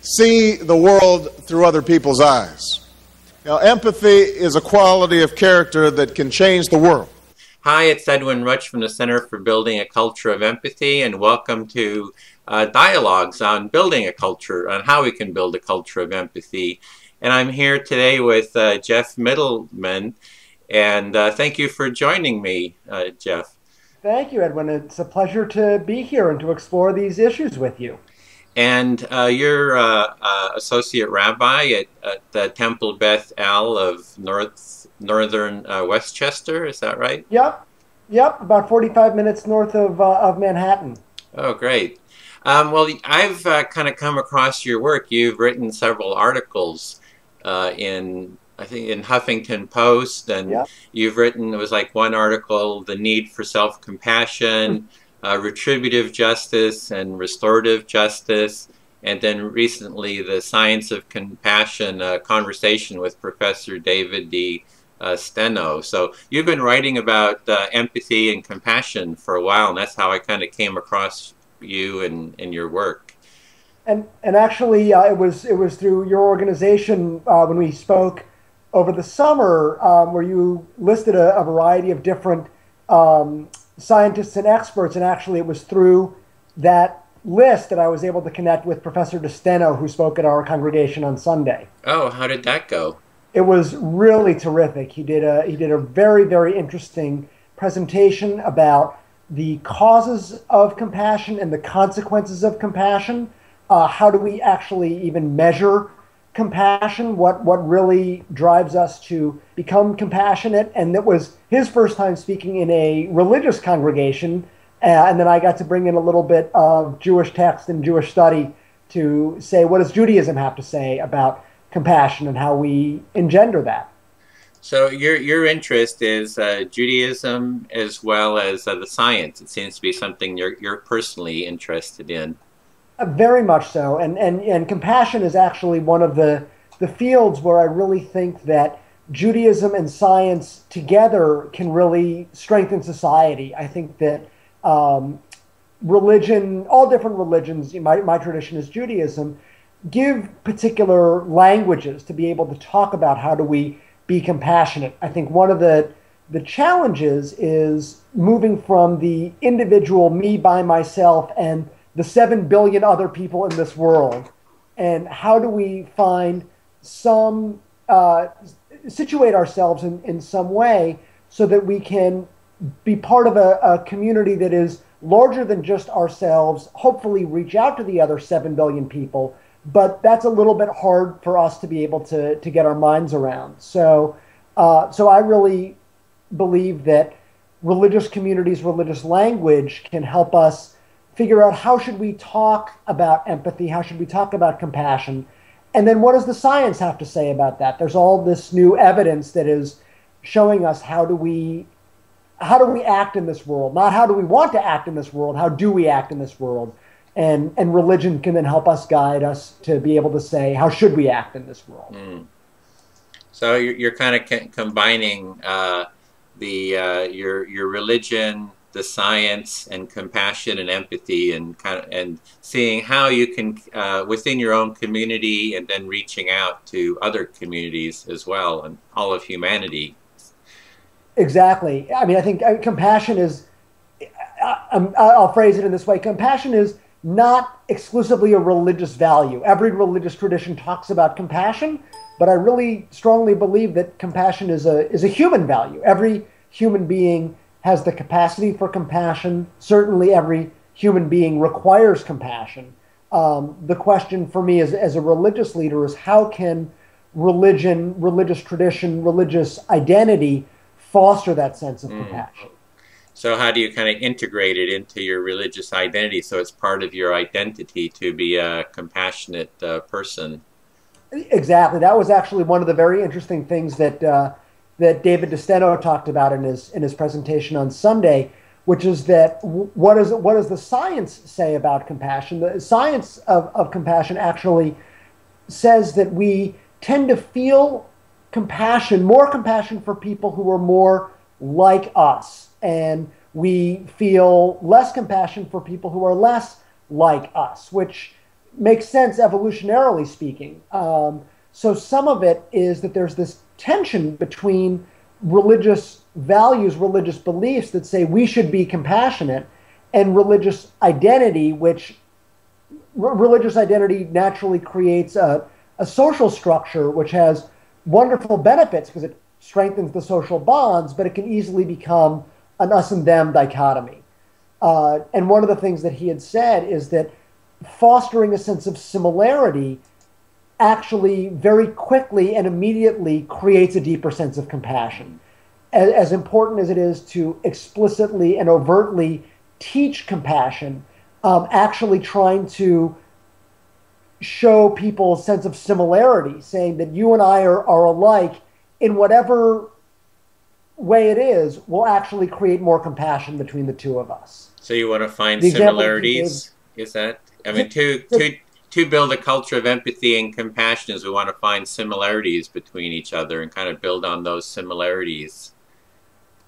see the world through other people's eyes. Now, empathy is a quality of character that can change the world. Hi, it's Edwin Rutsch from the Center for Building a Culture of Empathy, and welcome to Dialogs on building a culture, on how we can build a culture of empathy. And I'm here today with Geoff Mitleman, and thank you for joining me, Geoff. Thank you, Edwin. It's a pleasure to be here and to explore these issues with you. And you're associate rabbi at the Temple Beth El of northern Westchester, is that right? Yep, about 45 minutes north of Manhattan. Oh, great. Well, I've kind of come across your work. You've written several articles I think in Huffington Post, and yep. You've written, it was like one article, The Need for Self-Compassion, Retributive Justice and Restorative Justice, and then recently The Science of Compassion, a conversation with Professor David D. Steno. So you've been writing about empathy and compassion for a while, and that's how I kind of came across you and your work. And actually, it was through your organization when we spoke over the summer, where you listed a variety of different scientists and experts, and actually it was through that list that I was able to connect with Professor Steno, who spoke at our congregation on Sunday. Oh, how did that go? It was really terrific. He did a very, very interesting presentation about the causes of compassion and the consequences of compassion. How do we actually even measure compassion? What really drives us to become compassionate? And it was his first time speaking in a religious congregation, and then I got to bring in a little bit of Jewish text and Jewish study to say, what does Judaism have to say about compassion and how we engender that? So your interest is Judaism as well as the science. It seems to be something you're personally interested in. Very much so, and compassion is actually one of the fields where I really think that Judaism and science together can really strengthen society. I think that religion, all different religions, my tradition is Judaism, give particular languages to be able to talk about how do we be compassionate. I think one of the challenges is moving from the individual me by myself and the 7 billion other people in this world, and how do we find some, situate ourselves in some way so that we can be part of a community that is larger than just ourselves, hopefully reach out to the other 7 billion people, but that's a little bit hard for us to be able to get our minds around. So I really believe that religious communities, religious language can help us figure out how should we talk about empathy, how should we talk about compassion, and then what does the science have to say about that? There's all this new evidence that is showing us how do we act in this world, not how do we want to act in this world, how do we act in this world? And religion can then help us guide us to be able to say, how should we act in this world? Mm. So you're kind of combining your religion, the science, and compassion and empathy, and seeing how you can within your own community, and then reaching out to other communities as well, and all of humanity. Exactly. I mean, I think compassion is, I'll phrase it in this way, compassion is not exclusively a religious value. Every religious tradition talks about compassion, but I really strongly believe that compassion is a human value. Every human being has the capacity for compassion. Certainly every human being requires compassion. The question for me as a religious leader is how can religion, religious tradition, religious identity foster that sense of compassion? So how do you kind of integrate it into your religious identity so it's part of your identity to be a compassionate person? Exactly. That was actually one of the very interesting things that David Steno talked about in his presentation on Sunday, which is that what does the science say about compassion? The science of compassion actually says that we tend to feel compassion, more compassion for people who are more like us, and we feel less compassion for people who are less like us, which makes sense evolutionarily speaking. So some of it is that there's this tension between religious values, religious beliefs that say we should be compassionate, and religious identity, which religious identity naturally creates a social structure which has wonderful benefits because it strengthens the social bonds, but it can easily become an us and them dichotomy. And one of the things that he had said is that fostering a sense of similarity actually very quickly and immediately creates a deeper sense of compassion. As important as it is to explicitly and overtly teach compassion, actually trying to show people a sense of similarity, saying that you and I are alike in whatever way it is, will actually create more compassion between the two of us. So you want to find similarities? Is that, I mean, to build a culture of empathy and compassion is we want to find similarities between each other and kind of build on those similarities.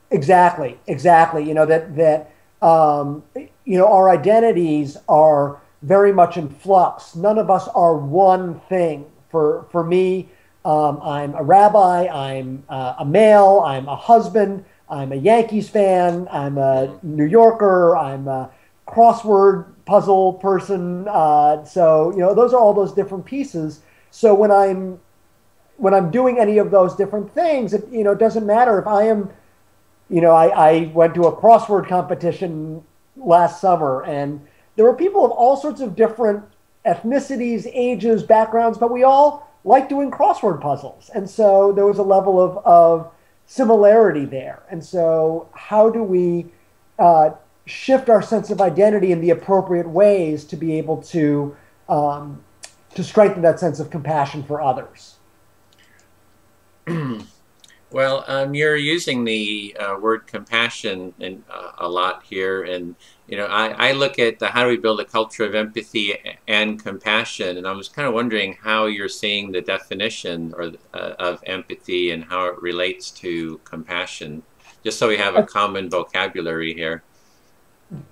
Exactly. You know, you know, our identities are very much in flux. None of us are one thing. For me, I'm a rabbi, I'm a male, I'm a husband, I'm a Yankees fan, I'm a New Yorker, I'm a crossword puzzle person. So, you know, those are all those different pieces. So when I'm doing any of those different things, it, you know, it doesn't matter if I am, you know, I went to a crossword competition last summer, and there were people of all sorts of different ethnicities, ages, backgrounds, but we all like doing crossword puzzles. And so there was a level of similarity there. And so how do we shift our sense of identity in the appropriate ways to be able to strengthen that sense of compassion for others? Well, you're using the word compassion a lot here, and you know, I look at how do we build a culture of empathy and compassion, and I was kind of wondering how you're seeing the definition of empathy and how it relates to compassion, just so we have a common vocabulary here.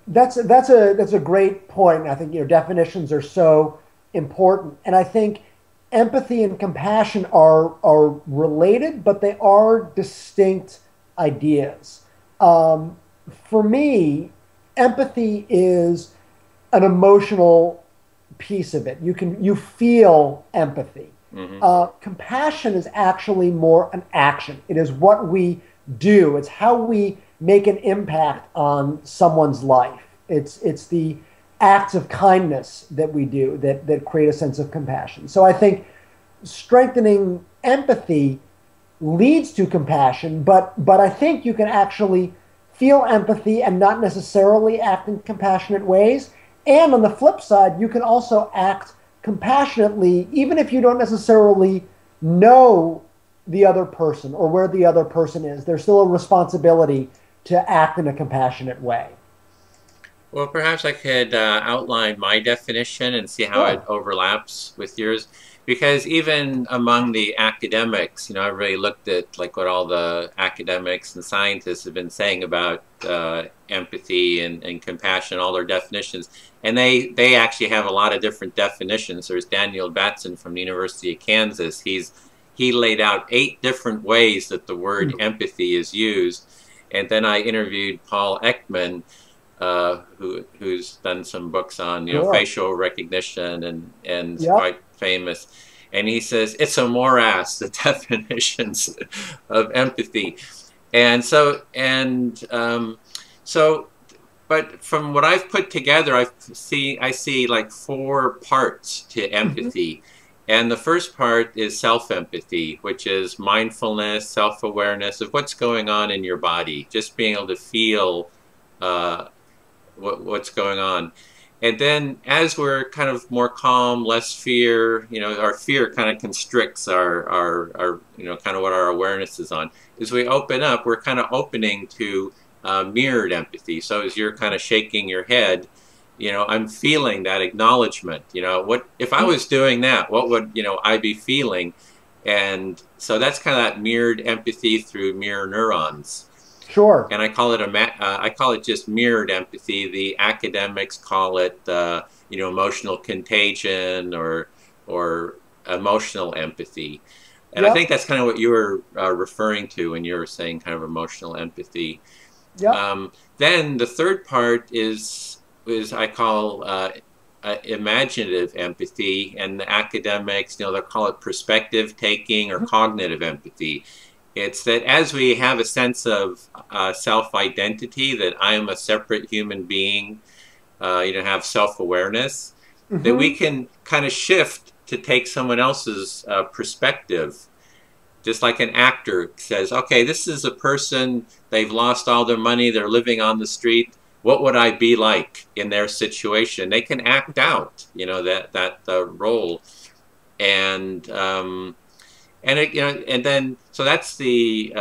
That's a great point. I think, you know, definitions are so important, and I think empathy and compassion are related, but they are distinct ideas. For me, empathy is an emotional piece of it. You feel empathy. Mm-hmm. Compassion is actually more an action. It is what we do. It's how we make an impact on someone's life. It's the acts of kindness that we do that create a sense of compassion. So I think strengthening empathy leads to compassion, but I think you can actually feel empathy and not necessarily act in compassionate ways. And on the flip side, you can also act compassionately even if you don't necessarily know the other person or where the other person is. There's still a responsibility to act in a compassionate way. Well, perhaps I could outline my definition and see how it overlaps with yours. Because even among the academics, you know, I really looked at like what all the academics and scientists have been saying about empathy and compassion, all their definitions. And they actually have a lot of different definitions. There's Daniel Batson from the University of Kansas. He laid out 8 different ways that the word empathy is used. And then I interviewed Paul Ekman, who's done some books on, you know, facial recognition and quite famous. And he says it's a morass, the definitions of empathy. And so but from what I've put together, I see like 4 parts to empathy. Mm-hmm. And the first part is self-empathy, which is mindfulness, self-awareness of what's going on in your body, just being able to feel what's going on. And then as we're kind of more calm, less fear, you know, our fear kind of constricts our you know, kind of what our awareness is on. As we open up, we're kind of opening to mirrored empathy. So as you're kind of shaking your head, you know, I'm feeling that acknowledgement. You know, what if I was doing that? What would, you know, I be feeling? And so that's kind of that mirrored empathy through mirror neurons. Sure. And I call it just mirrored empathy. The academics call it emotional contagion or emotional empathy. And Yep. I think that's kind of what you were referring to when you were saying kind of emotional empathy. Yep. Then the third part is I call imaginative empathy, and the academics, they'll call it perspective taking or cognitive empathy. It's that as we have a sense of self-identity, that I am a separate human being, have self-awareness, that we can kind of shift to take someone else's perspective. Just like an actor says, okay, this is a person, they've lost all their money, they're living on the street. What would I be like in their situation? They can act out, that role. And and then, so that's the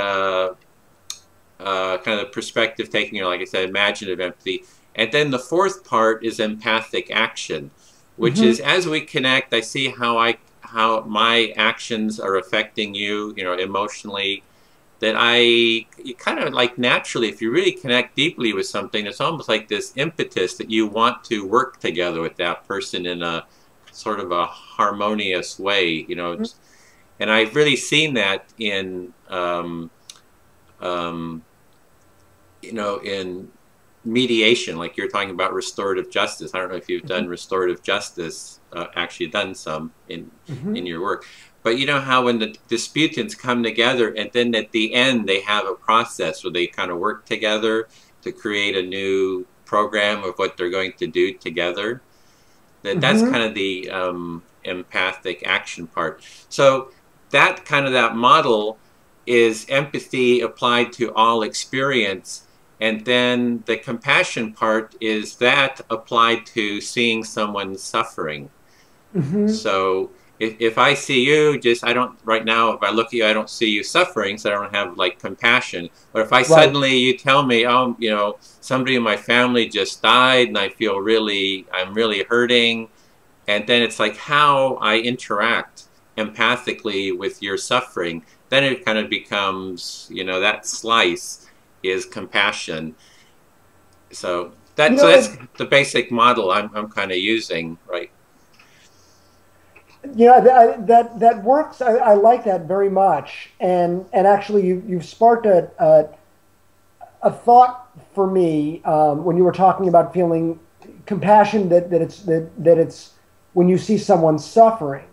kind of perspective taking, like I said, imaginative empathy. And then the fourth part is empathic action, which is as we connect, I see how my actions are affecting you, emotionally, that you kind of like naturally, if you really connect deeply with something, it's almost like this impetus that you want to work together with that person in a sort of a harmonious way, and I've really seen that in, in mediation, like you're talking about restorative justice. I don't know if you've done restorative justice, actually done some in your work. But you know how when the disputants come together and then at the end they have a process where they kind of work together to create a new program of what they're going to do together? That's kind of the empathic action part. So that model is empathy applied to all experience. And then the compassion part is that applied to seeing someone suffering. So if I see you, right now, if I look at you, I don't see you suffering, so I don't have like compassion. But if I suddenly, you tell me, oh, somebody in my family just died and I'm really hurting. And then it's like how I interact empathically with your suffering, then it kind of becomes, that slice is compassion. So that's the basic model I'm kind of using, right? That works. I like that very much, and actually you've sparked a thought for me when you were talking about feeling compassion, that it's when you see someone suffering,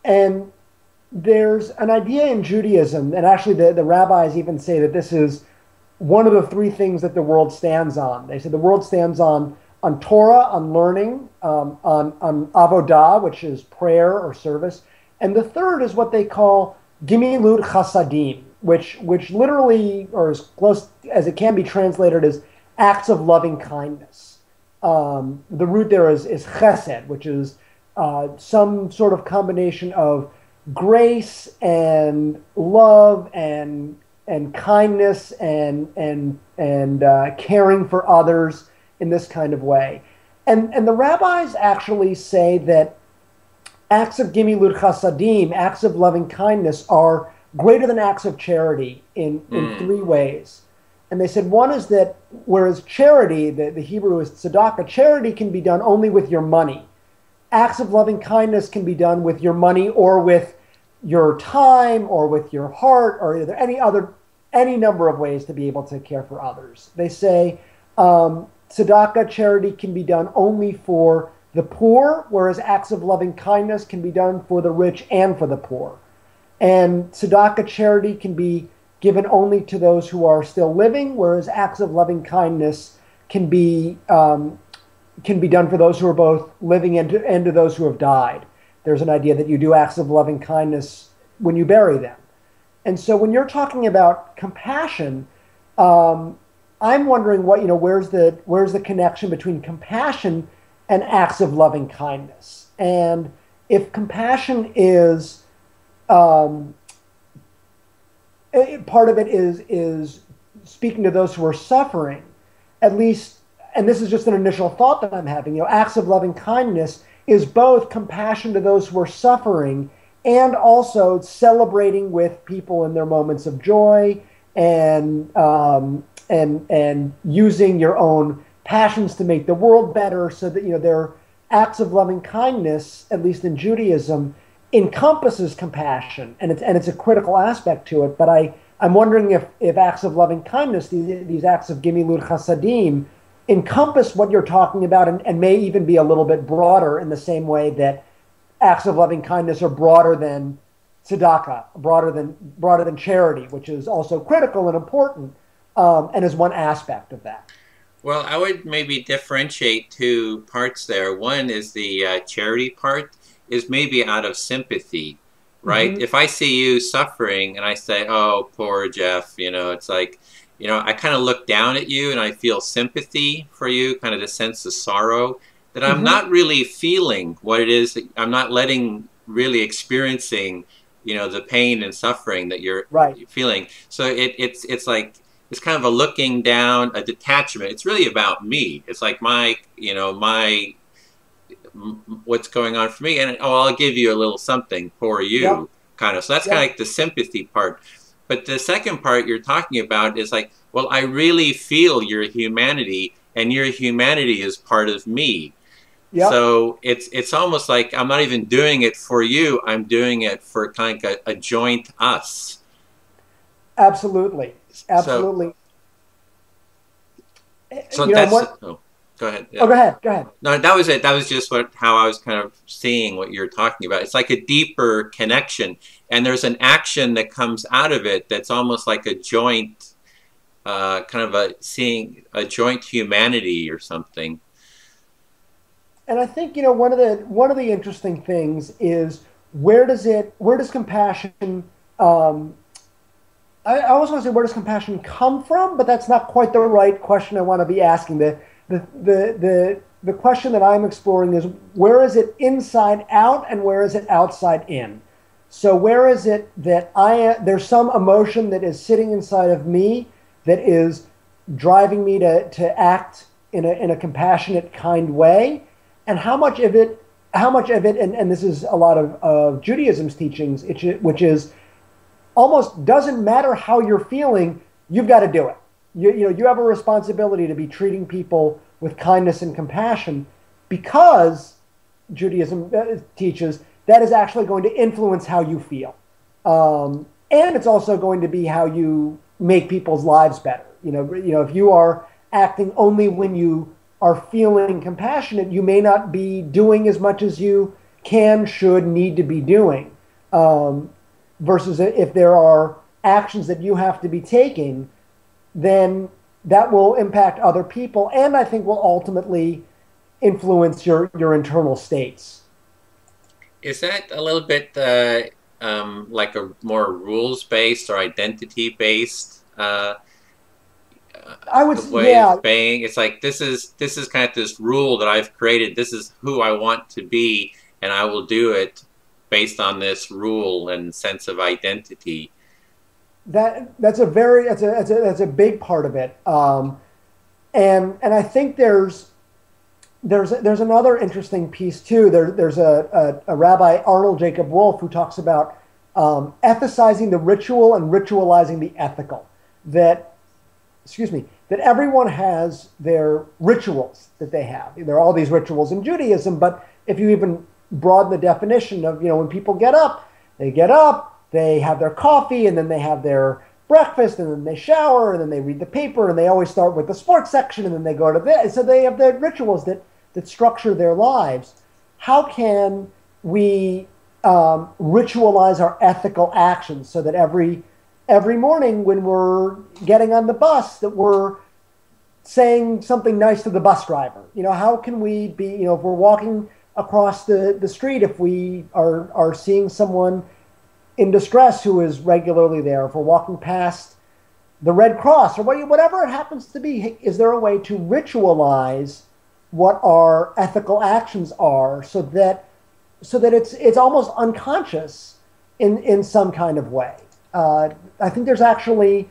and there's an idea in Judaism, and actually the rabbis even say that this is one of the three things that the world stands on. They say the world stands on Torah, on learning, on avodah, which is prayer or service, and the third is what they call gimilut chasadim, which literally, or as close as it can be translated, as acts of loving kindness. The root there is chesed, which is some sort of combination of grace and love and kindness and caring for others in this kind of way. And the rabbis actually say that acts of gimilut chasadim, acts of loving kindness, are greater than acts of charity in three ways. And they said one is that whereas charity, the Hebrew is tzedakah, charity can be done only with your money. Acts of loving kindness can be done with your money or with your time or with your heart or any number of ways to be able to care for others. They say tzedakah, charity, can be done only for the poor, whereas acts of loving kindness can be done for the rich and for the poor. And tzedakah, charity, can be given only to those who are still living, whereas acts of loving kindness can be done for those who are both living and to those who have died. There's an idea that you do acts of loving kindness when you bury them. And so when you're talking about compassion, I'm wondering where's the connection between compassion and acts of loving kindness? And if compassion is part of it is speaking to those who are suffering, at least, and this is just an initial thought that I'm having, acts of loving kindness is both compassion to those who are suffering and also celebrating with people in their moments of joy and using your own passions to make the world better, so that their acts of loving kindness, at least in Judaism, encompasses compassion, and it's a critical aspect to it. But I'm wondering if acts of loving kindness, these acts of Gimilut Chasadim, encompass what you're talking about, and may even be a little bit broader, in the same way that acts of loving kindness are broader than tzedakah, broader than charity, which is also critical and important, and is one aspect of that. Well, I would maybe differentiate two parts there. One is the charity part is maybe out of sympathy, right? Mm-hmm. If I see you suffering and I say, oh, poor Jeff, it's like, I kind of look down at you and I feel sympathy for you, kind of the sense of sorrow, that I'm not really feeling what it is. I'm not really experiencing, the pain and suffering that you're feeling. So it's like, it's kind of a looking down, a detachment. It's really about me. It's like what's going on for me, and I'll give you a little something for you, kind of. So that's kind of like the sympathy part. But the second part you're talking about is like, well, I really feel your humanity, and your humanity is part of me. Yep. So it's almost like I'm not even doing it for you. I'm doing it for kind of a joint us. Absolutely. Absolutely. So that's... Go ahead. Yeah. Oh, go ahead. No, that was it. That was just how I was kind of seeing what you're talking about. It's like a deeper connection, and there's an action that comes out of it that's almost like a joint, kind of seeing a joint humanity or something. And I think one of the interesting things is where does compassion? I always want to say, where does compassion come from? But that's not quite the right question I want to be asking. The question that I'm exploring is, where is it inside out and where is it outside in? So where is it that there's some emotion that is sitting inside of me that is driving me to act in a compassionate, kind way, and how much of it, and this is a lot of Judaism's teachings, which is almost doesn't matter how you're feeling, you've got to do it. You have a responsibility to be treating people with kindness and compassion, because Judaism teaches that is actually going to influence how you feel. And it's also going to be how you make people's lives better. If you are acting only when you are feeling compassionate, you may not be doing as much as you can, should, need to be doing. Versus if there are actions that you have to be taking, then that will impact other people, and I think will ultimately influence your internal states. Is that a little bit like a more rules-based or identity-based way of being? It's like this is kind of this rule that I've created. This is who I want to be, and I will do it based on this rule and sense of identity. That's a big part of it, and I think there's another interesting piece too. There's a Rabbi, Arnold Jacob Wolf, who talks about ethicizing the ritual and ritualizing the ethical. That everyone has their rituals that they have. There are all these rituals in Judaism, but if you even broaden the definition of, when people get up, they have their coffee, and then they have their breakfast, and then they shower, and then they read the paper, and they always start with the sports section, and then they go to this. So they have the rituals that structure their lives. How can we ritualize our ethical actions so that every morning when we're getting on the bus, that we're saying something nice to the bus driver? How can we be, if we're walking across the street, if we are seeing someone in distress who is regularly there, if we're walking past the Red Cross or whatever it happens to be, is there a way to ritualize what our ethical actions are so that it's almost unconscious in some kind of way? I think there's actually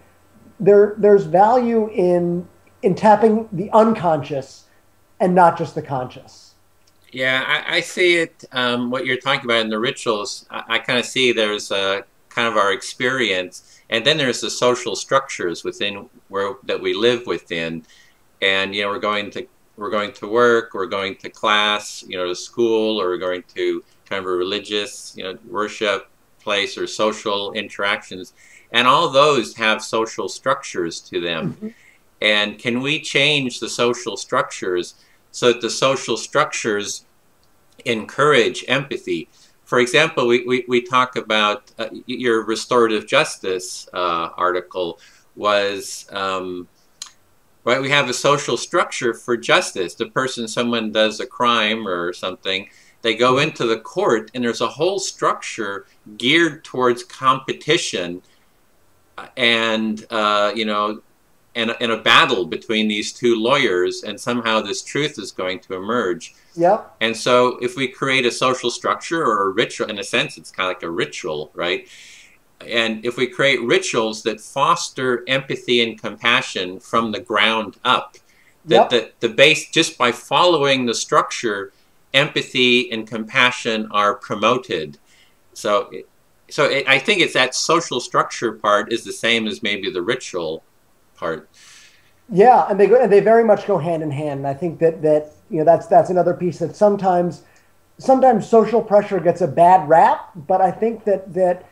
there's value in tapping the unconscious and not just the conscious. Yeah, I see it, what you're talking about in the rituals. I kind of see there's kind of our experience, and then there's the social structures within that we live within. And, we're going to we're going to work, we're going to class, to school, or we're going to kind of a religious, worship place or social interactions. And all those have social structures to them. Mm-hmm. And can we change the social structures so that the social structures encourage empathy? For example, we talk about your restorative justice article was, right, we have a social structure for justice. Someone does a crime or something, they go into the court and there's a whole structure geared towards competition and, and a battle between these two lawyers, and somehow this truth is going to emerge. Yep. And so if we create a social structure or a ritual, in a sense, it's kind of like a ritual, right? And if we create rituals that foster empathy and compassion from the ground up, that the base, just by following the structure, empathy and compassion are promoted. So I think it's that social structure part is the same as maybe the ritual part. Yeah, and they very much go hand in hand. And I think that that's another piece that sometimes social pressure gets a bad rap, but I think that there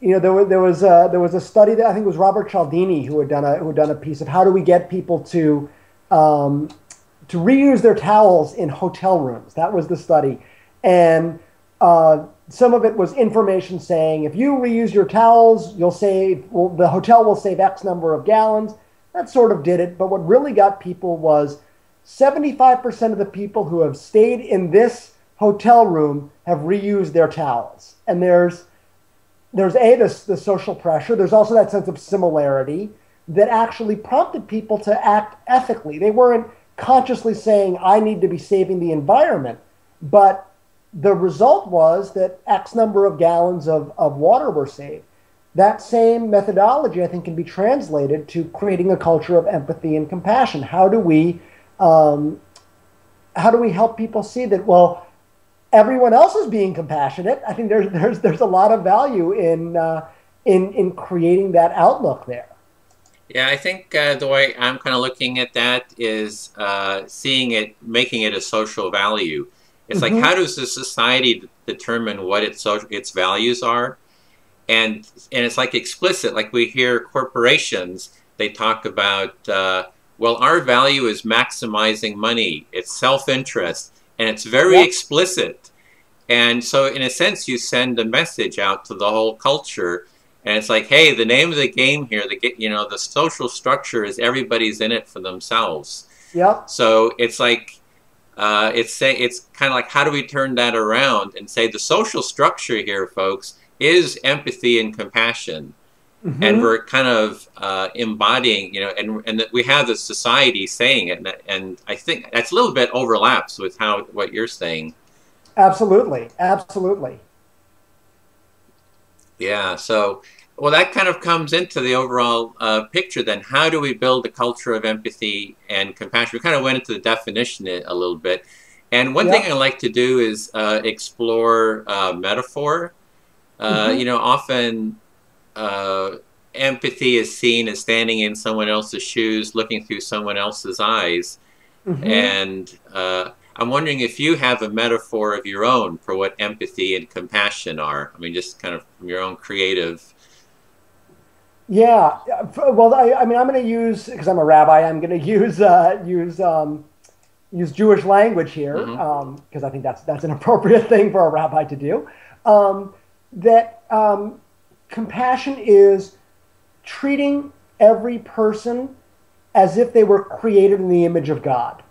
was a study that I think it was Robert Cialdini who had done a piece of how do we get people to reuse their towels in hotel rooms. That was the study, and some of it was information saying if you reuse your towels, the hotel will save X number of gallons. That sort of did it, but what really got people was 75% of the people who have stayed in this hotel room have reused their towels. And there's the social pressure. There's also that sense of similarity that actually prompted people to act ethically. They weren't consciously saying, I need to be saving the environment, but the result was that X number of gallons of water were saved. That same methodology, I think, can be translated to creating a culture of empathy and compassion. How do we help people see that, well, everyone else is being compassionate? I think there's a lot of value in creating that outlook there. Yeah, I think the way I'm kind of looking at that is seeing it, making it a social value. It's like, how does the society determine what its values are? And it's like explicit, like we hear corporations, they talk about, well, our value is maximizing money. It's self-interest, and it's very explicit. And so in a sense, you send a message out to the whole culture, and it's like, hey, the name of the game here, the social structure is everybody's in it for themselves. Yep. So it's like, it's kind of like, how do we turn that around and say the social structure here, folks, is empathy and compassion. And we're kind of embodying, and that we have the society saying it. And I think that's a little bit overlaps with what you're saying. Absolutely. Absolutely. Yeah. So, well, that kind of comes into the overall picture then. How do we build a culture of empathy and compassion? We kind of went into the definition a little bit. And one thing I like to do is explore metaphor. Often empathy is seen as standing in someone else's shoes, looking through someone else's eyes. And I'm wondering if you have a metaphor of your own for what empathy and compassion are. I mean, just kind of from your own creative. Yeah. Well, I'm going to use, because I'm a rabbi, I'm going to use Jewish language here, because I think that's an appropriate thing for a rabbi to do. Compassion is treating every person as if they were created in the image of God.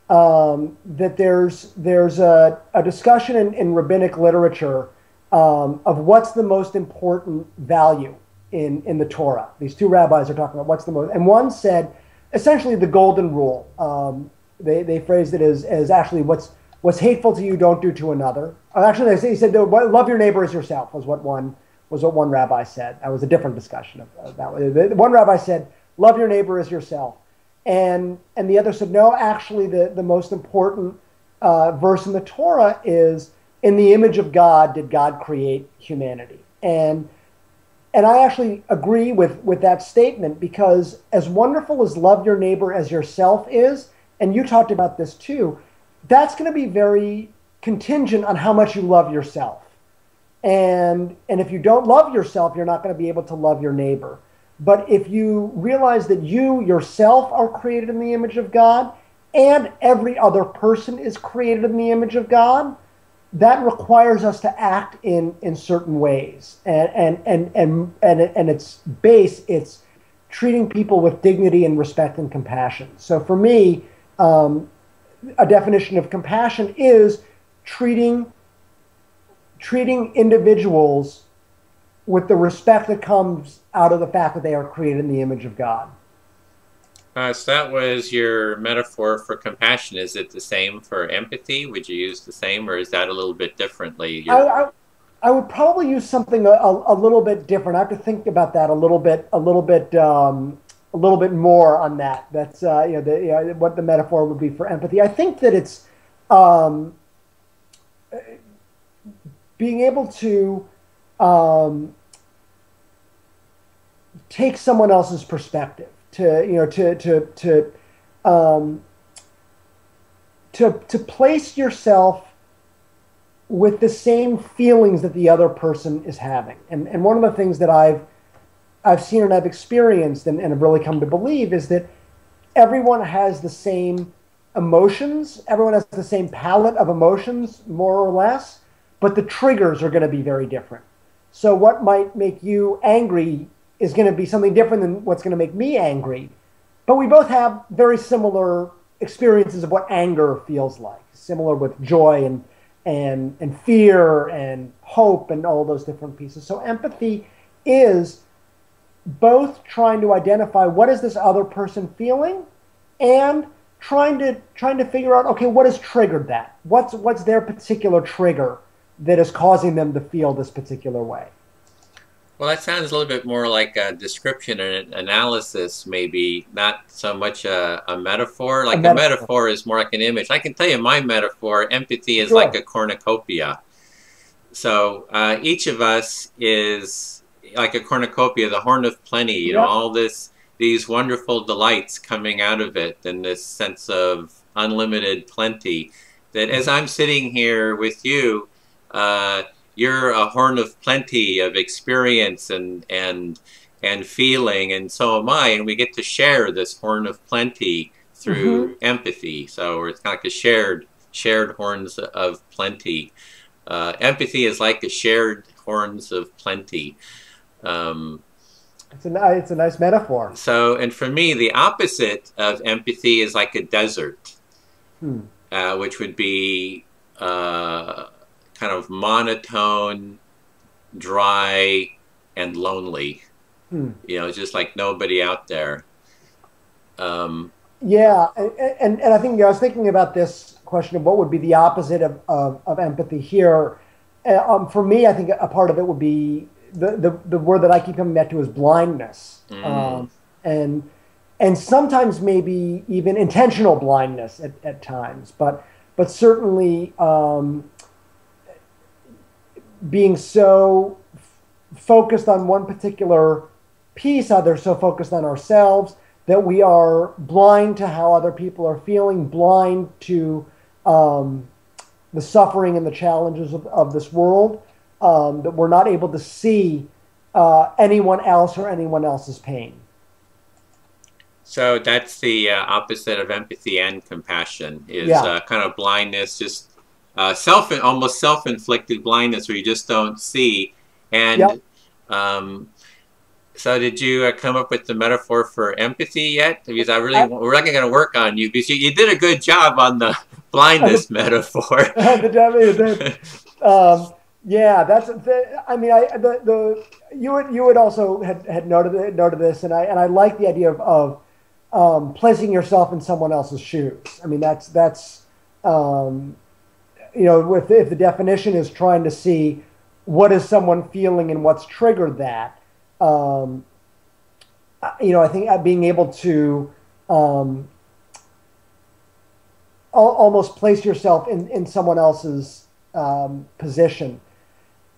That there's a discussion in rabbinic literature of what's the most important value in the Torah. These two rabbis are talking about what's the most, and one said essentially the golden rule. They phrased it as actually what's hateful to you, don't do to another. Actually, he said love your neighbor as yourself was what one rabbi said. That was a different discussion of that. One rabbi said love your neighbor as yourself, and the other said no. Actually, the most important verse in the Torah is in the image of God did God create humanity, and And I actually agree with that statement, because as wonderful as love your neighbor as yourself is, and you talked about this too, that's going to be very contingent on how much you love yourself. And if you don't love yourself, you're not going to be able to love your neighbor. But if you realize that you yourself are created in the image of God, and every other person is created in the image of God, that requires us to act in certain ways. And its base, it's treating people with dignity and respect and compassion. So for me, a definition of compassion is treating individuals with the respect that comes out of the fact that they are created in the image of God. So that was your metaphor for compassion. Is it the same for empathy? Would you use the same, or is that a little bit differently? I would probably use something a little bit different. I have to think about that a little bit more on that. That's what the metaphor would be for empathy. I think that it's being able to take someone else's perspective, to place yourself with the same feelings that the other person is having. And one of the things that I've seen and I've experienced and have really come to believe is that everyone has the same emotions. Everyone has the same palette of emotions, more or less, but the triggers are going to be very different. So what might make you angry is going to be something different than what's going to make me angry. But we both have very similar experiences of what anger feels like, similar with joy and fear and hope and all those different pieces. So empathy is both trying to identify what is this other person feeling, and trying to figure out, okay, what has triggered that? What's their particular trigger that is causing them to feel this particular way? Well, that sounds a little bit more like a description and analysis, maybe, not so much a metaphor. Like a metaphor is more like an image. I can tell you my metaphor, empathy is like a cornucopia. So each of us is like a cornucopia, the horn of plenty, you know, all these wonderful delights coming out of it, and this sense of unlimited plenty, that as I'm sitting here with you, you're a horn of plenty of experience and feeling, and so am I, and we get to share this horn of plenty through empathy. So it's kind of like a shared horns of plenty. Empathy is like a shared horns of plenty. It's a nice metaphor. So, and for me, the opposite of empathy is like a desert, which would be kind of monotone, dry, and lonely. You know, just like nobody out there. Yeah, and I think I was thinking about this question of what would be the opposite of empathy here. For me, I think a part of it would be the word that I keep coming back to is blindness, and sometimes maybe even intentional blindness at times, but certainly being so focused on one particular piece, either so focused on ourselves that we are blind to how other people are feeling, blind to the suffering and the challenges of this world, that we're not able to see anyone else or anyone else's pain. So that's the opposite of empathy and compassion, is kind of blindness, just almost self-inflicted blindness where you just don't see. And so did you come up with the metaphor for empathy yet? Because we're not going to work on you, because you did a good job on the blindness metaphor. Yeah, that's. I mean, you had also had noted this, and I like the idea of placing yourself in someone else's shoes. I mean, that's you know, if the definition is trying to see what is someone feeling and what's triggered that, you know, I think being able to almost place yourself in someone else's position.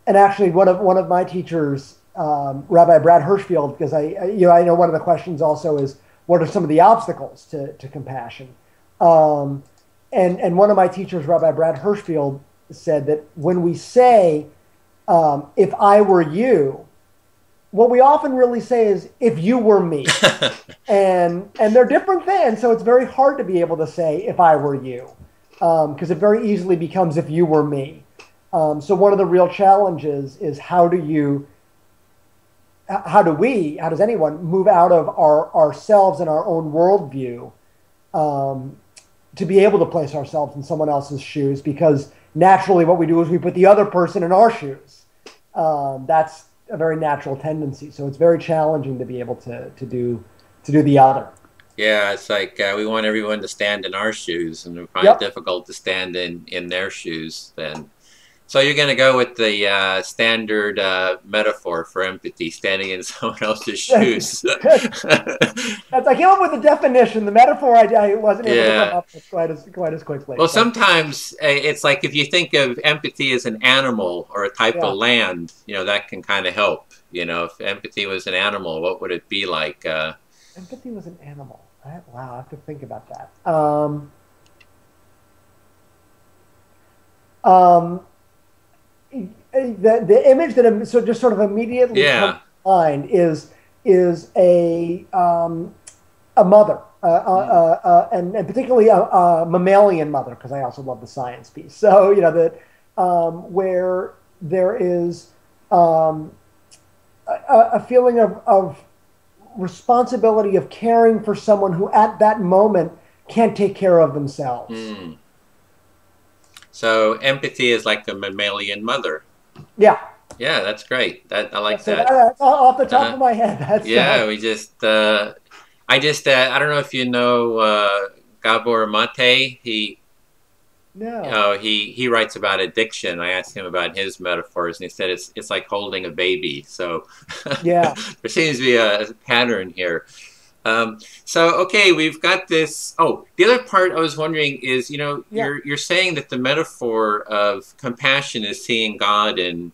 And actually, one of my teachers Rabbi Brad Hirschfield, because I know one of the questions also is, what are some of the obstacles to compassion? And one of my teachers, Rabbi Brad Hirschfield, said that when we say, if I were you, what we often really say is, if you were me. and they're different things. So it's very hard to be able to say, if I were you, because it very easily becomes, if you were me. So one of the real challenges is how does anyone move out of ourselves and our own worldview to be able to place ourselves in someone else's shoes? Because naturally what we do is we put the other person in our shoes. That's a very natural tendency. So it's very challenging to be able to do the other. Yeah, it's like we want everyone to stand in our shoes, and we find it difficult to stand in their shoes then. So you're going to go with the standard metaphor for empathy, standing in someone else's shoes. I came up with the definition. The metaphor I wasn't able to come up with quite as quickly. Well, sometimes it's like if you think of empathy as an animal or a type of land, that can kind of help. If empathy was an animal, what would it be like? Empathy was an animal. Wow, I have to think about that. The image that just sort of immediately comes to mind is a mother, and particularly a mammalian mother, because I also love the science piece. So that where there is a feeling of responsibility of caring for someone who at that moment can't take care of themselves. Mm. So empathy is like the mammalian mother. Yeah. Yeah, that's great. I like that. That's off the top of my head. We just, I don't know if you know Gabor Mate. He writes about addiction. I asked him about his metaphors, and he said it's like holding a baby. So there seems to be a pattern here. Okay, we've got this. Oh, the other part I was wondering is, you're saying that the metaphor of compassion is seeing God in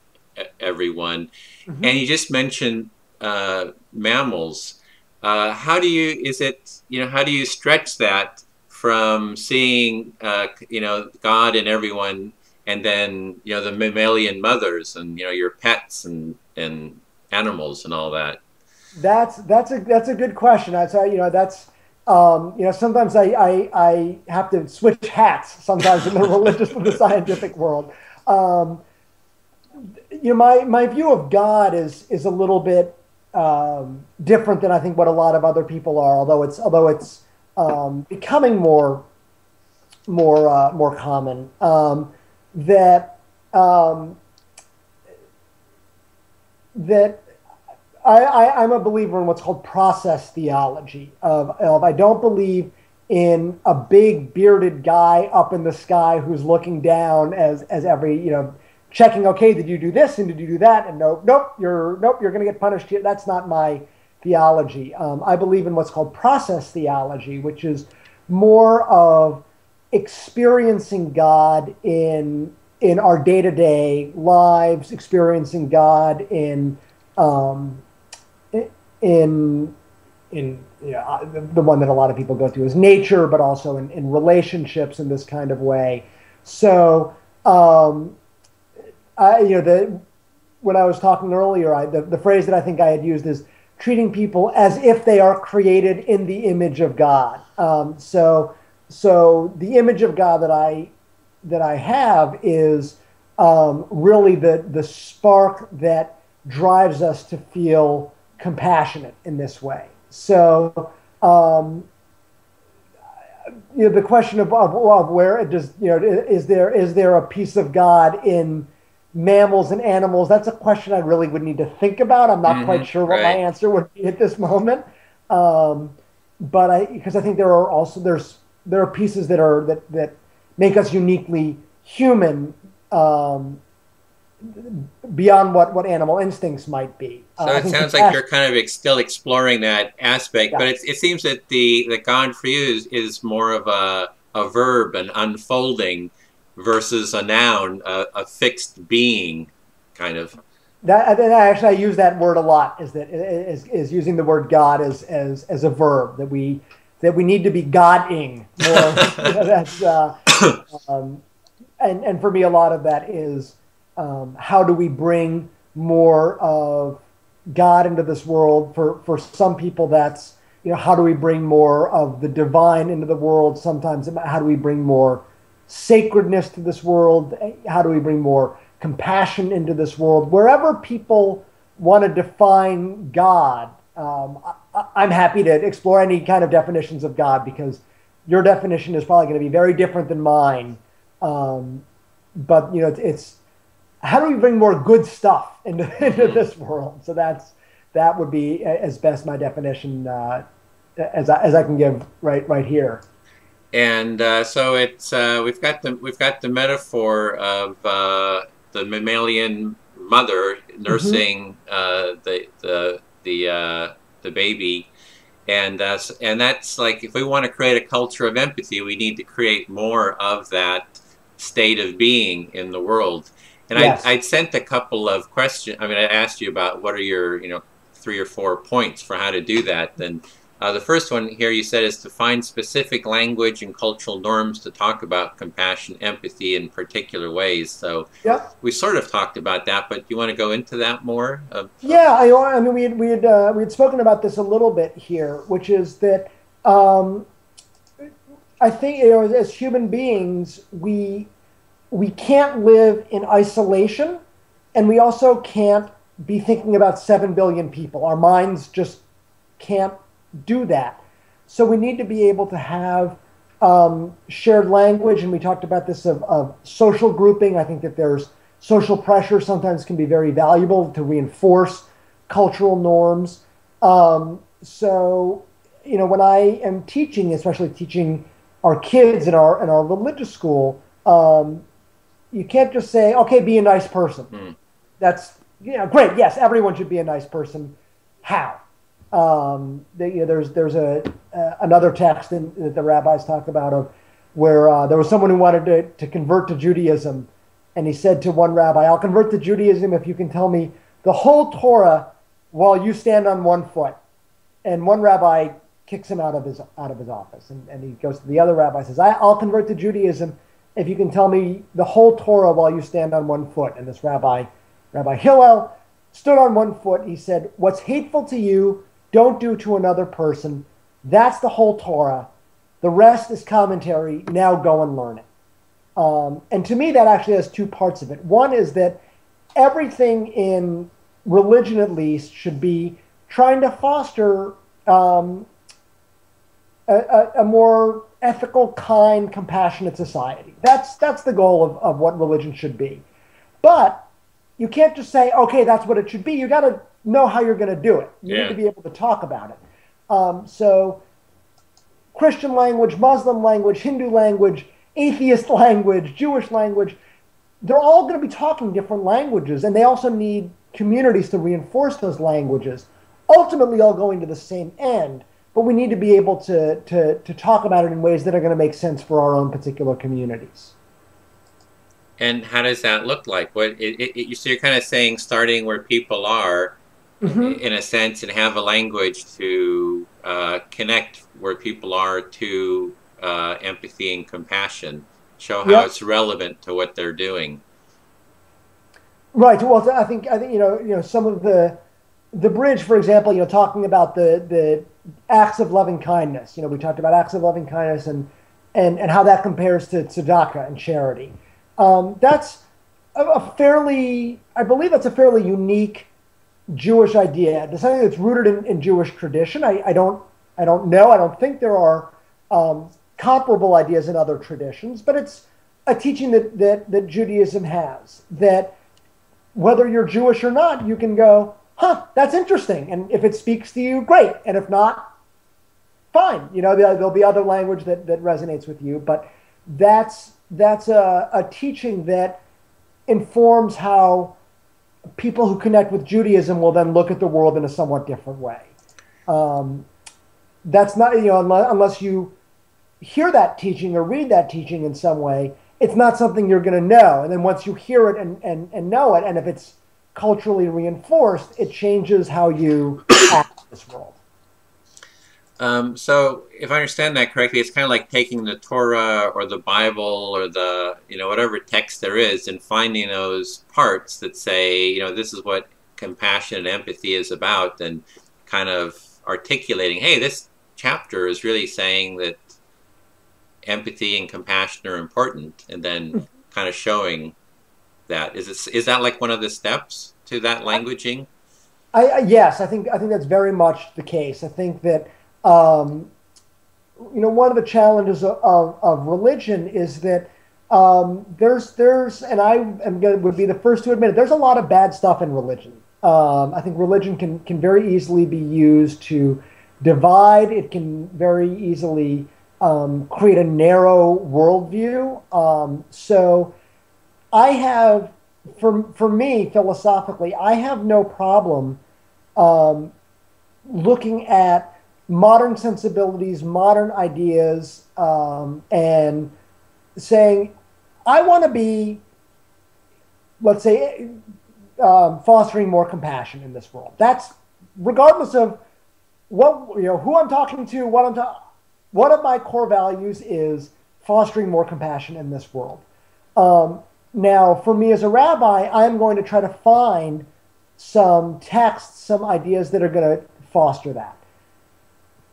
everyone, and you just mentioned mammals. How do you stretch that from seeing God in everyone, and then the mammalian mothers and your pets and animals and all that? That's a good question. I'd say sometimes I have to switch hats sometimes in the religious and the scientific world. My view of God is a little bit different than I think what a lot of other people are. Although it's becoming more common that I'm a believer in what's called process theology. Of I don't believe in a big bearded guy up in the sky who's looking down as every checking. Okay, did you do this and did you do that? And nope, you're going to get punished here. That's not my theology. I believe in what's called process theology, which is more of experiencing God in our day-to-day lives, experiencing God in the one that a lot of people go through is nature, but also in relationships in this kind of way. So, when I was talking earlier, the phrase that I think I had used is treating people as if they are created in the image of God. So the image of God that I have is really the spark that drives us to feel compassionate in this way. So, the question of where it does, is there a piece of God in mammals and animals? That's a question I really would need to think about. I'm not quite sure what my answer would be at this moment. Because I think there are pieces that make us uniquely human, beyond what animal instincts might be. So it sounds like you're kind of still exploring that aspect, but it seems that the God for you is more of a verb, an unfolding, versus a noun, a fixed being, kind of. I use that word a lot. Is using the word God as a verb, that we need to be Godding more. That's and for me, a lot of that is how do we bring more of God into this world? For some people, that's, how do we bring more of the divine into the world? Sometimes, how do we bring more sacredness to this world? How do we bring more compassion into this world? Wherever people want to define God, I'm happy to explore any kind of definitions of God, because your definition is probably going to be very different than mine. But it's how do we bring more good stuff into this world? So that would be as best my definition as I can give right here. And so it's we've got the metaphor of the mammalian mother nursing the baby, and that's like, if we want to create a culture of empathy, we need to create more of that state of being in the world. And yes. I'd sent a couple of questions. I mean, I asked you about what are your 3 or 4 points for how to do that. Then the first one here you said is to find specific language and cultural norms to talk about compassion, empathy in particular ways. So yep. We sort of talked about that, but do you want to go into that more? Yeah, I mean, we had spoken about this a little bit here, which is that I think as human beings we can't live in isolation, and we also can't be thinking about 7 billion people. Our minds just can't do that. So we need to be able to have shared language, and we talked about this of social grouping. I think that there's social pressure sometimes can be very valuable to reinforce cultural norms. So when I am teaching, especially teaching our kids in our religious school, you can't just say, okay, be a nice person. That's great. Yes, everyone should be a nice person. How? There's another text that the rabbis talk about of where there was someone who wanted to convert to Judaism, and he said to one rabbi, "I'll convert to Judaism if you can tell me the whole Torah while you stand on one foot." And one rabbi kicks him out of his office, and he goes to the other rabbi and says, "I'll convert to Judaism if you can tell me the whole Torah while you stand on one foot." And this Rabbi Hillel, stood on one foot. He said, "What's hateful to you, don't do to another person. That's the whole Torah. The rest is commentary. Now go and learn it." And to me, that actually has 2 parts of it. One is that everything in religion, at least, should be trying to foster a more ethical, kind, compassionate society. That's the goal of what religion should be. But you can't just say, okay, that's what it should be. You got to know how you're going to do it. You need to be able to talk about it. So Christian language, Muslim language, Hindu language, atheist language, Jewish language, they're all going to be talking different languages, and they also need communities to reinforce those languages, ultimately all going to the same end. But we need to be able to talk about it in ways that are going to make sense for our own particular communities. And how does that look like? So you're kind of saying starting where people are, in a sense, and have a language to connect where people are to empathy and compassion. Show how it's relevant to what they're doing. Right. Well, I think some of the bridge, for example, talking about the acts of loving kindness. We talked about acts of loving kindness and how that compares to tzedakah and charity. That's I believe that's a fairly unique Jewish idea. It's something that's rooted in Jewish tradition. I don't know. I don't think there are comparable ideas in other traditions, but it's a teaching that Judaism has, that whether you're Jewish or not, you can go, that's interesting. And if it speaks to you, great. And if not, fine. There'll be other language that resonates with you. But that's a teaching that informs how people who connect with Judaism will then look at the world in a somewhat different way. That's not, unless you hear that teaching or read that teaching in some way, it's not something you're going to know. And then once you hear it and know it, and if it's culturally reinforced, it changes how you act in this world. So if I understand that correctly, it's kind of like taking the Torah or the Bible or the, whatever text there is and finding those parts that say, this is what compassion and empathy is about, and kind of articulating, hey, this chapter is really saying that empathy and compassion are important, and then kind of showing that. Is that like one of the steps to that languaging? Yes, I think that's very much the case. I think that one of the challenges of religion is that there's and would be the first to admit it, there's a lot of bad stuff in religion. I think religion can very easily be used to divide. It can very easily create a narrow worldview. So I have, for me, philosophically, I have no problem looking at modern sensibilities, modern ideas, and saying, I want to be, let's say, fostering more compassion in this world. That's regardless of who I'm talking to, one of my core values is fostering more compassion in this world. Now, for me as a rabbi, I'm going to try to find some texts, some ideas that are going to foster that.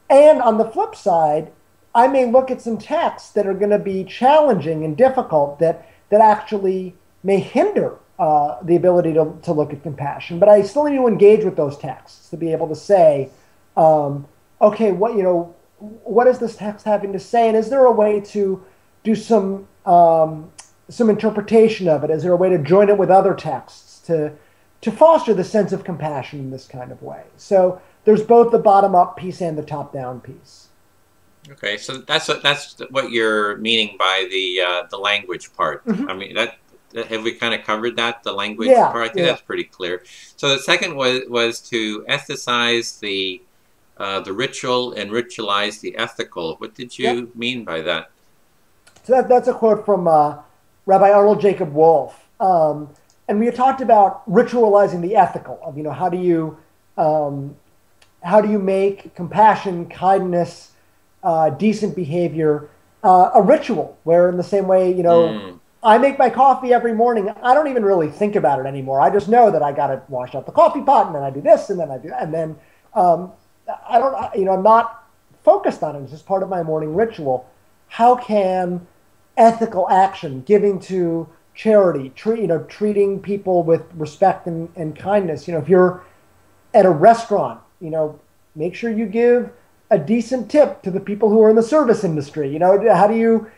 And on the flip side, I may look at some texts that are going to be challenging and difficult that actually may hinder the ability to look at compassion. But I still need to engage with those texts to be able to say, okay, what is this text having to say? And is there a way to do some interpretation of it? Is there a way to join it with other texts to foster the sense of compassion in this kind of way? So there's both the bottom-up piece and the top-down piece. Okay, so that's what you're meaning by the language part. I mean, have we kind of covered that, the language part? I think that's pretty clear. So the second was to ethicize the ritual and ritualize the ethical. What did you mean by that? So that's a quote from Rabbi Arnold Jacob Wolf. And we had talked about ritualizing the ethical of, how do you make compassion, kindness, decent behavior a ritual, where in the same way, I make my coffee every morning. I don't even really think about it anymore. I just know that I got to wash out the coffee pot, and then I do this, and then I do that. And then I'm not focused on it. It's just part of my morning ritual. How can ethical action, giving to charity, treating people with respect and kindness, if you're at a restaurant, make sure you give a decent tip to the people who are in the service industry. How do you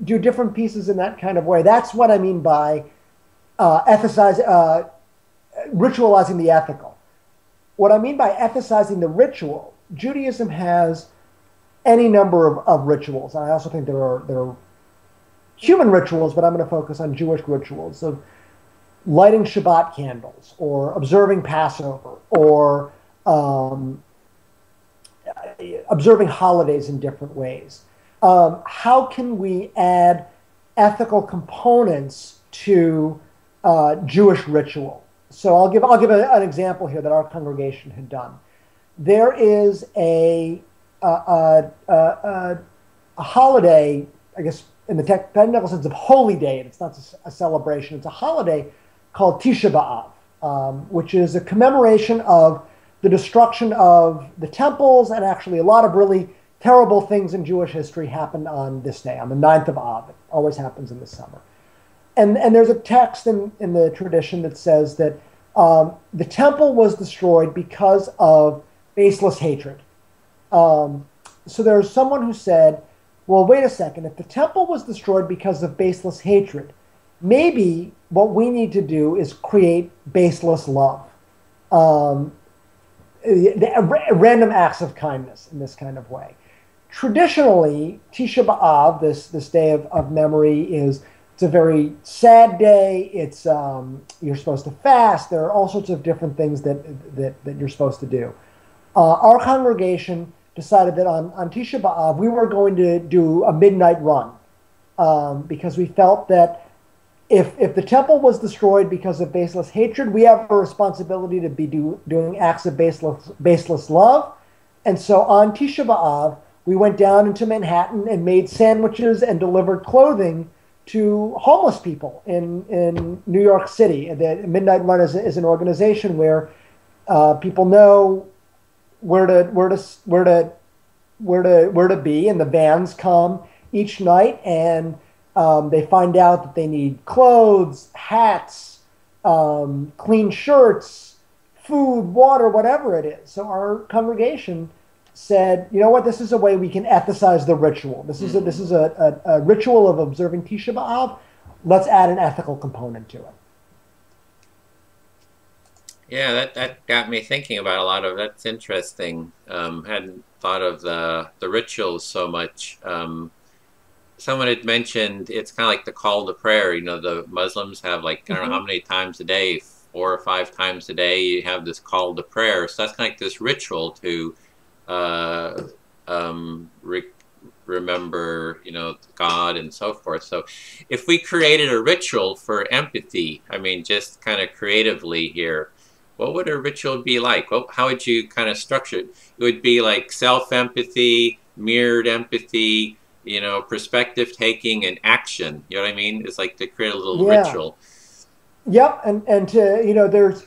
do different pieces in that kind of way? That's what I mean by ritualizing the ethical. What I mean by ethicizing the ritual, Judaism has any number of rituals. I also think there are human rituals, but I'm going to focus on Jewish rituals of lighting Shabbat candles, or observing Passover, or observing holidays in different ways. How can we add ethical components to Jewish ritual? So I'll give an example here that our congregation had done. There is a holiday, I guess, in the technical sense of holy day, and it's not a celebration. It's a holiday called Tisha B'Av, which is a commemoration of the destruction of the temples, and actually a lot of really terrible things in Jewish history happened on this day, on the 9th of Av. It always happens in the summer. And there's a text in the tradition that says that the temple was destroyed because of baseless hatred. So there's someone who said, well, wait a second, if the temple was destroyed because of baseless hatred, maybe what we need to do is create baseless love. Random acts of kindness in this kind of way. Traditionally, Tisha B'Av, this day of memory, it's a very sad day. It's you're supposed to fast. There are all sorts of different things that you're supposed to do. Our congregation decided that on Tisha B'Av we were going to do a midnight run because we felt that if the temple was destroyed because of baseless hatred, we have a responsibility to be doing acts of baseless love. And so on Tisha B'Av, we went down into Manhattan and made sandwiches and delivered clothing to homeless people in New York City. The Midnight Run is an organization where people know where to be, and the vans come each night, and they find out that they need clothes, hats, clean shirts, food, water, whatever it is. So our congregation said, you know what, this is a way we can ethicize the ritual. This is a ritual of observing Tisha B'Av. Let's add an ethical component to it. Yeah, that got me thinking about a lot of that's interesting. Hadn't thought of the rituals so much. Someone had mentioned it's kind of like the call to prayer. You know, the Muslims have like, I don't know how many times a day, 4 or 5 times a day, you have this call to prayer. So that's kind of like this ritual to remember, you know, God and so forth. So if we created a ritual for empathy, I mean, just kind of creatively here, what would a ritual be like? Well, how would you kind of structure it? It would be like self-empathy, mirrored empathy, you know, perspective taking and action. You know what I mean? It's like to create a little ritual. Yep, and to, you know, there's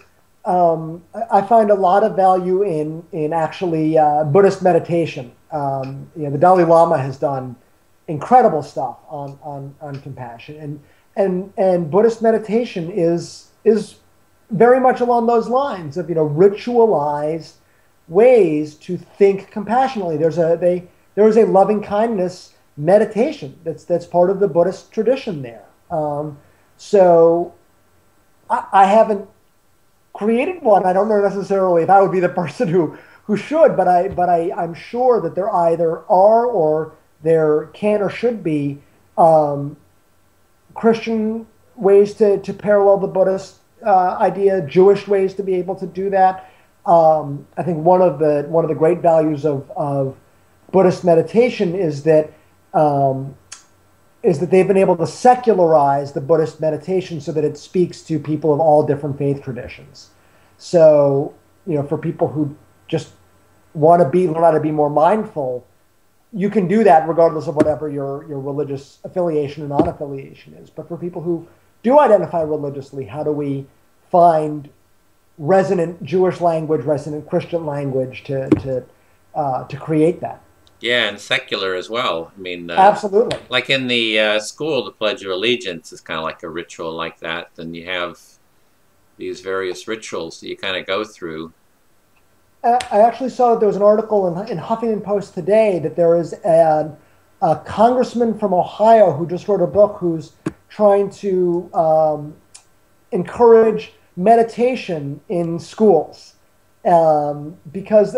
I find a lot of value in actually Buddhist meditation. You know, the Dalai Lama has done incredible stuff on compassion, and Buddhist meditation is very much along those lines of, you know, ritualized ways to think compassionately. There is a loving kindness meditation that's part of the Buddhist tradition there. So I haven't created one. I don't know necessarily if I would be the person who should, but I'm sure that there either are or there can or should be Christian ways to parallel the Buddhist idea, Jewish ways to be able to do that. I think one of the great values of Buddhist meditation is that they've been able to secularize the Buddhist meditation so that it speaks to people of all different faith traditions. So, you know, for people who just want to learn how to be more mindful, you can do that regardless of whatever your religious affiliation and non-affiliation is. But for people who do identify religiously, how do we find resonant Jewish language, resonant Christian language to create that? Yeah, and secular as well. I mean, absolutely. Like in the school, the Pledge of Allegiance is kind of like a ritual like that. Then you have these various rituals that you kind of go through. I actually saw that there was an article in Huffington Post today that there is a congressman from Ohio who just wrote a book who's trying to encourage meditation in schools. Because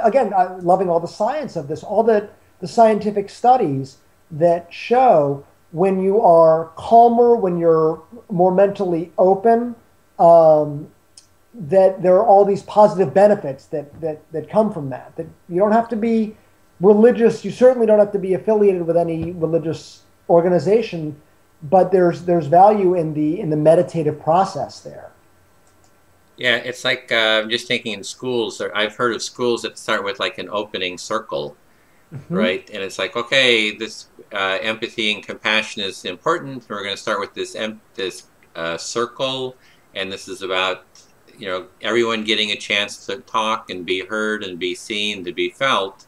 again, loving all the science of this, all the scientific studies that show when you are calmer, when you're more mentally open, that there are all these positive benefits that come from that. That you don't have to be religious. You certainly don't have to be affiliated with any religious organization, but there's value in the meditative process there. Yeah, it's like I'm just thinking in schools. I've heard of schools that start with like an opening circle, right? And it's like, okay, this empathy and compassion is important. We're going to start with this circle, and this is about, you know, everyone getting a chance to talk and be heard and be seen, to be felt,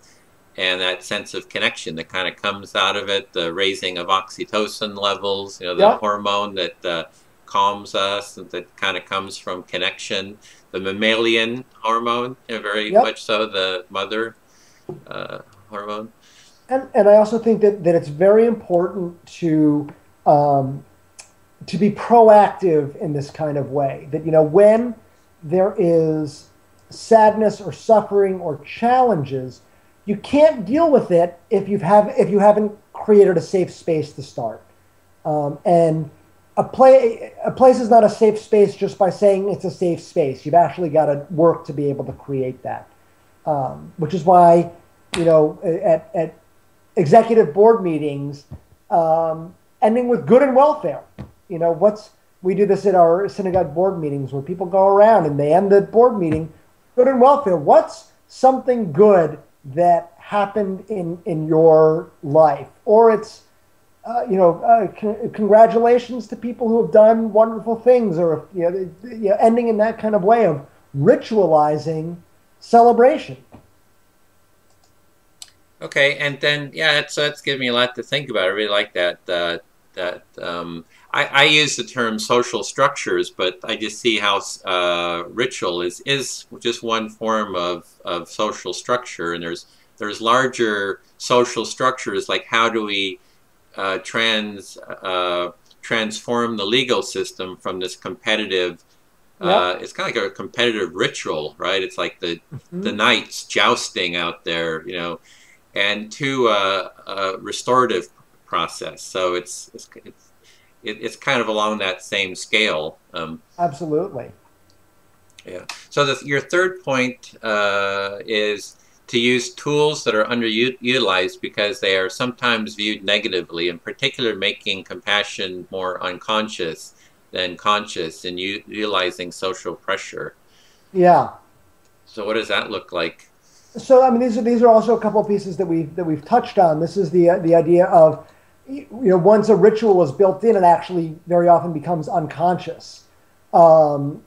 and that sense of connection that kind of comes out of it. The raising of oxytocin levels, you know, the hormone that calms us, that kind of comes from connection. The mammalian hormone, you know, very much so, the mother hormone. And I also think that it's very important to be proactive in this kind of way. That, you know, when there is sadness or suffering or challenges, you can't deal with it if you haven't created a safe space to start. And a place is not a safe space just by saying it's a safe space. You've actually got to work to be able to create that, which is why, you know, at executive board meetings, ending with good and welfare we do this at our synagogue board meetings where people go around and they end the board meeting, good and welfare. What's something good that happened in your life? Or it's, congratulations to people who have done wonderful things, or ending in that kind of way of ritualizing celebration. Okay, and then that's given me a lot to think about. I really like that. I use the term social structures, but I just see how ritual is just one form of social structure, and there's larger social structures, like how do we transform the legal system from this competitive. It's kind of like a competitive ritual, right? It's like the knights jousting out there, and to a restorative process. So it's kind of along that same scale. Absolutely. Yeah. So your third point is to use tools that are underutilized because they are sometimes viewed negatively, in particular making compassion more unconscious than conscious, and utilizing social pressure. Yeah. So what does that look like? So I mean, these are also a couple of pieces that we've touched on. This is the idea of, once a ritual is built in, it actually very often becomes unconscious. And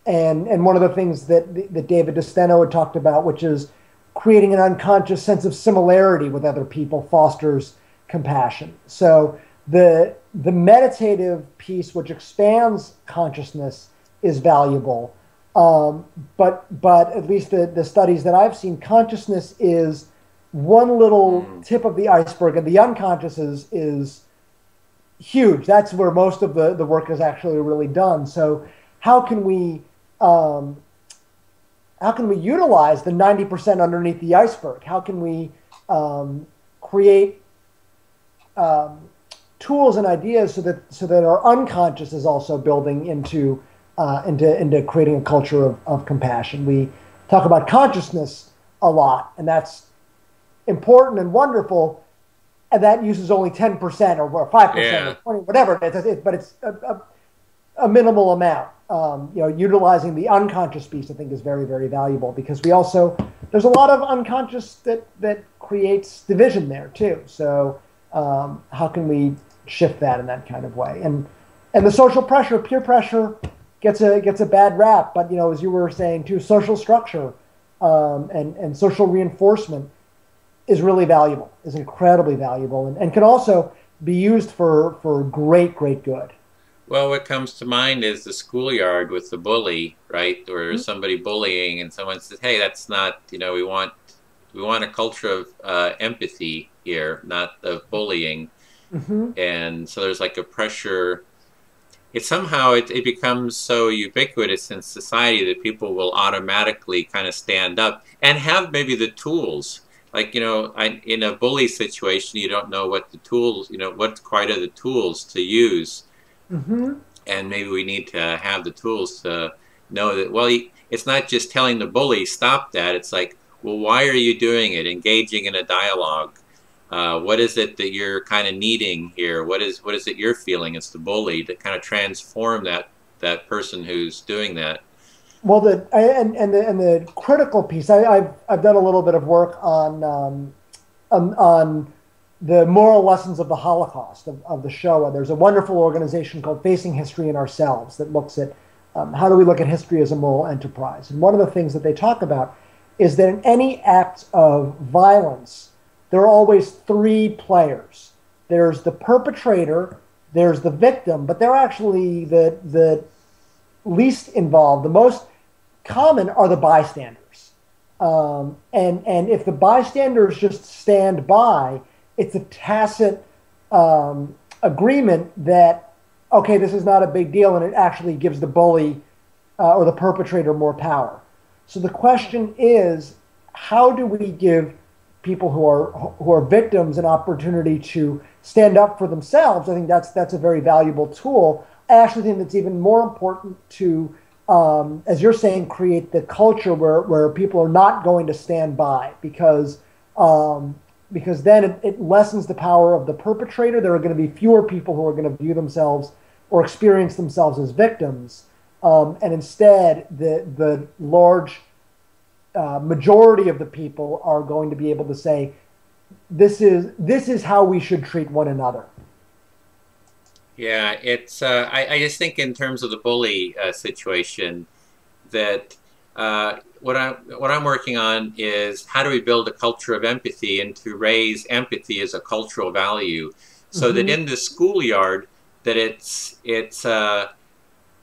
one of the things that David DeSteno had talked about, which is creating an unconscious sense of similarity with other people, fosters compassion. So the meditative piece, which expands consciousness, is valuable. But at least the studies that I've seen, consciousness is one little tip of the iceberg, and the unconscious is huge. That's where most of the work is actually really done. So how can we utilize the 90% underneath the iceberg? How can we create tools and ideas so that our unconscious is also building into creating a culture of compassion? We talk about consciousness a lot, and that's important and wonderful, and that uses only 10% or 5% or 20, whatever it is, but it's a minimal amount. Utilizing the unconscious piece, I think, is very, very valuable, because there's a lot of unconscious that creates division there too. So how can we shift that in that kind of way? And the social pressure, peer pressure, gets a bad rap, but as you were saying too, social structure and social reinforcement is really valuable, is incredibly valuable, and can also be used for great good. Well, what comes to mind is the schoolyard with the bully, right? Or somebody bullying, and someone says, "Hey, that's not. We want a culture of empathy here, not of bullying." And so there's like a pressure. It becomes so ubiquitous in society that people will automatically kind of stand up and have maybe the tools. Like, in a bully situation, you don't know what the tools, what quite are the tools to use. And maybe we need to have the tools to know that, well, it's not just telling the bully, stop that. It's like, well, why are you doing it? Engaging in a dialogue. What is it that you're kind of needing here? What is it you're feeling as the bully, to kind of transform that person who's doing that? Well, the critical piece, I've done a little bit of work on the moral lessons of the Holocaust, of the Shoah. There's a wonderful organization called Facing History in Ourselves that looks at how do we look at history as a moral enterprise. And one of the things that they talk about is that in any act of violence, there are always three players. There's the perpetrator, there's the victim, but they're actually the least involved. The most common are the bystanders. And if the bystanders just stand by, it's a tacit agreement that, okay, this is not a big deal, and it actually gives the bully or the perpetrator more power. So the question is, how do we give people who are victims an opportunity to stand up for themselves? I think that's a very valuable tool. I actually think that's even more important to, as you're saying, create the culture where people are not going to stand by, because then it lessens the power of the perpetrator. There are going to be fewer people who are going to view themselves or experience themselves as victims, and instead the large majority of the people are going to be able to say, this is how we should treat one another. Yeah, it's. I just think in terms of the bully situation, that what I'm working on is how do we build a culture of empathy and to raise empathy as a cultural value, so that in the schoolyard, that it's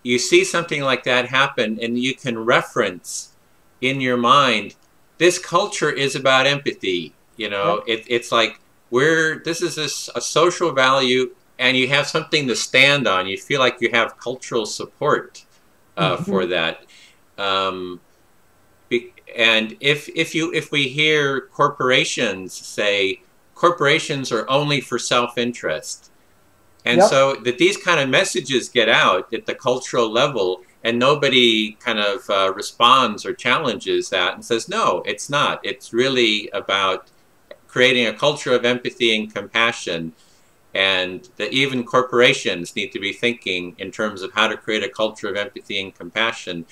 you see something like that happen and you can reference in your mind, this culture is about empathy. You know, it's like this is a social value. And you have something to stand on. You feel like you have cultural support for that. And if we hear corporations say corporations are only for self-interest, and so that these kind of messages get out at the cultural level, and nobody kind of responds or challenges that and says, no, it's not. It's really about creating a culture of empathy and compassion. And that even corporations need to be thinking in terms of how to create a culture of empathy and compassion.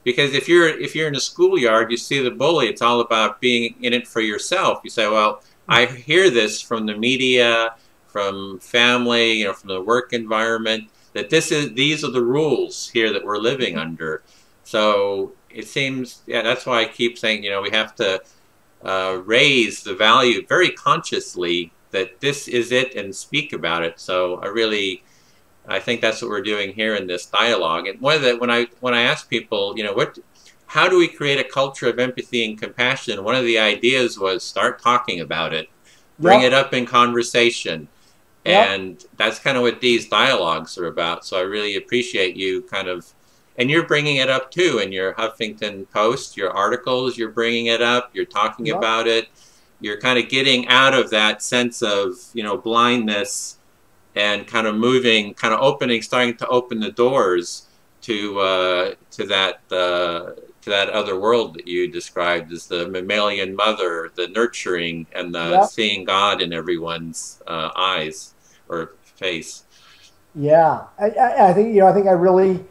Because if you're in a schoolyard, you see the bully, it's all about being in it for yourself. You say, well, I hear this from the media, from family, you know, from the work environment, that these are the rules here that we're living under. So it seems, yeah, that's why I keep saying, you know, we have to raise the value very consciously that this is it and speak about it. So I think that's what we're doing here in this dialogue. And when I ask people, you know, how do we create a culture of empathy and compassion? One of the ideas was start talking about it, bring it up in conversation. And that's kind of what these dialogues are about. So I really appreciate you and you're bringing it up too in your Huffington Post, your articles, you're bringing it up, you're talking about it. You're kind of getting out of that sense of, you know, blindness and kind of moving, kind of starting to open the doors to that other world that you described as the mammalian mother, the nurturing and the seeing God in everyone's eyes or face. Yeah, I think, you know, I really,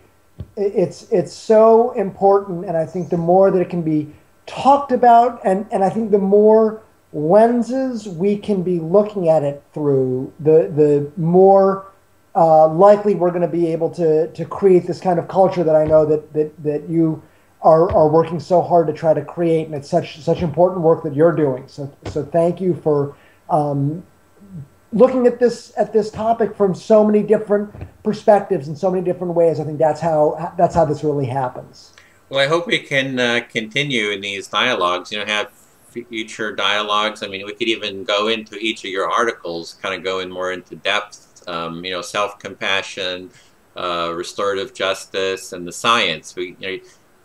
it's so important, and I think the more that it can be talked about, and I think the more lenses we can be looking at it through, the more likely we're going to be able to create this kind of culture that I know that you are working so hard to try to create, and it's such important work that you're doing. So thank you for looking at this topic from so many different perspectives and so many different ways. I think that's how this really happens. Well, I hope we can continue in these dialogues. You know, have future dialogues. I mean, we could even go into each of your articles, kind of go in more into depth, you know, self-compassion, restorative justice, and the science.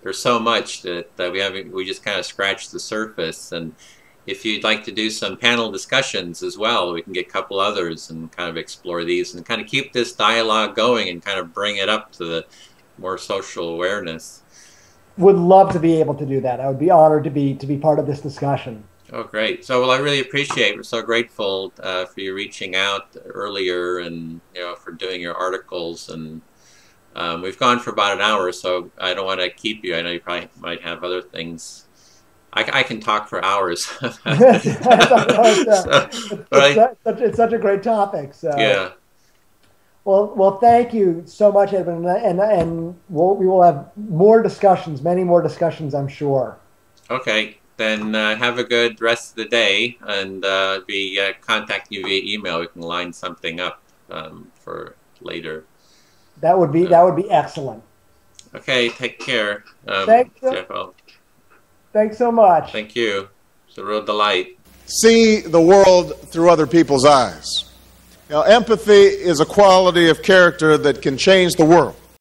There's so much that we just kind of scratched the surface. And if you'd like to do some panel discussions as well, we can get a couple others and kind of explore these and kind of keep this dialogue going and kind of bring it up to the more social awareness. Would love to be able to do that. I would be honored to be part of this discussion. Oh, great. So, well, I really appreciate it. We're so grateful for you reaching out earlier and, you know, for doing your articles. And we've gone for about an hour, so I don't want to keep you. I know you probably might have other things. I can talk for hours. It's such a great topic. So. Yeah. Well, thank you so much, Edwin, and we will have more discussions, many more discussions, I'm sure. Okay, then have a good rest of the day, and be contacting you via email. We can line something up for later. That would be excellent. Okay, take care. Thanks so much. Thank you. It's a real delight. See the world through other people's eyes. Now, empathy is a quality of character that can change the world.